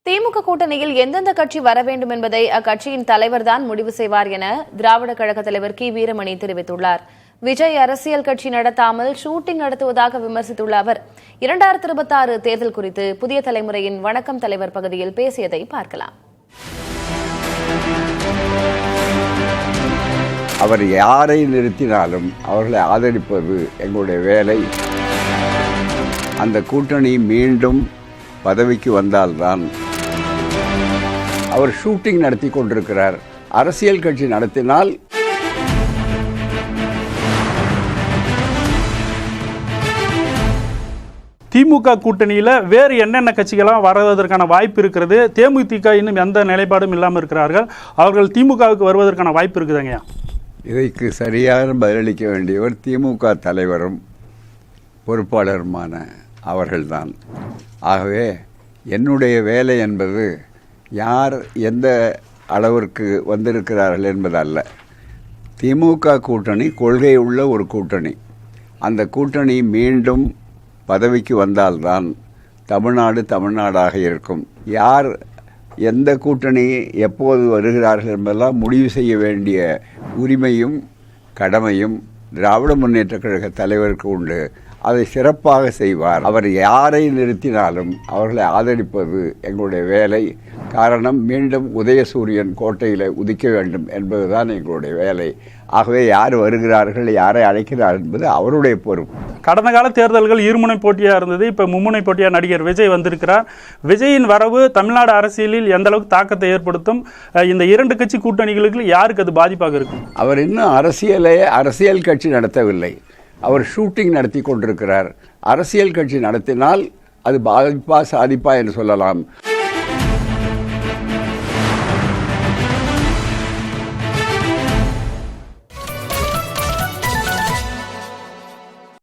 திமுக கூட்டணியில் எந்தெந்த கட்சி வர வேண்டும் என்பதை அக்கட்சியின் தலைவர்தான் முடிவு செய்வார் என திராவிட கழக தலைவர் கி வீரமணி தெரிவித்துள்ளார். விஜய் அரசியல் கட்சி நடத்தாமல் ஷூட்டிங் நடத்துவதாக விமர்சித்துள்ள அவர் 2026 தேர்தல் குறித்து புதிய தலைமுறையின் வணக்கம் தலைவர் பகுதியில் பேசியதை பார்க்கலாம். அவர் யாரை நிறுத்தினாலும் அவர்களை ஆதரிப்பது எங்களுடைய வேலை. அந்த கூட்டணி மீண்டும் பதவிக்கு வந்தால்தான். அவர் ஷூட்டிங் நடத்தி கொண்டிருக்கிறார். அரசியல் கட்சி நடத்தினால் திமுக கூட்டணியில் வேறு என்னென்ன கட்சிகளாக வருவதற்கான வாய்ப்பு இருக்கிறது? தேமுதிக இன்னும் எந்த நிலைப்பாடும் இல்லாமல் இருக்கிறார்கள். அவர்கள் திமுகவுக்கு வருவதற்கான வாய்ப்பு இருக்குதுங்கய்யா. இதற்கு சரியாக பதிலளிக்க வேண்டியவர் திமுக தலைவரும் பொறுப்பாளருமான அவர்கள்தான். ஆகவே என்னுடைய வேலை என்பது யார் எந்த அளவிற்கு வந்திருக்கிறார்கள் என்பதல்ல. திமுக கூட்டணி கொள்கை உள்ள ஒரு கூட்டணி. அந்த கூட்டணி மீண்டும் பதவிக்கு வந்தால்தான் தமிழ்நாடு தமிழ்நாடாக இருக்கும். யார் எந்த கூட்டணி எப்போது வருகிறார்கள் என்பதெல்லாம் முடிவு செய்ய வேண்டிய உரிமையும் கடமையும் திராவிட முன்னேற்றக் கழக தலைவருக்கு உண்டு. அதை சிறப்பாக செய்வார். அவர் யாரை நிறுத்தினாலும் அவர்களை ஆதரிப்பது எங்களுடைய வேலை. காரணம், மீண்டும் உதயசூரியன் கோட்டையில் உதிக்க வேண்டும் என்பதுதான் எங்களுடைய வேலை. ஆகவே யார் வருகிறார்கள், யாரை அழைக்கிறார் என்பது அவருடைய பொறுப்பு. கடந்த கால தேர்தல்கள் இருமுனை போட்டியாக இருந்தது. இப்போ மும்முனை போட்டியாக நடிகர் விஜய் வந்திருக்கிறார். விஜயின் வரவு தமிழ்நாடு அரசியலில் எந்த அளவுக்கு தாக்கத்தை ஏற்படுத்தும்? இந்த இரண்டு கட்சி கூட்டணிகளுக்கு யாருக்கு அது பாதிப்பாக இருக்கும்? அவர் இன்னும் அரசியல் கட்சி நடத்தவில்லை. அவர் ஷூட்டிங் நடத்தி கொண்டிருக்கிறார். அரசியல் கட்சி நடத்தினால் அது பாதிப்பா சாதிப்பா என்று சொல்லலாம்.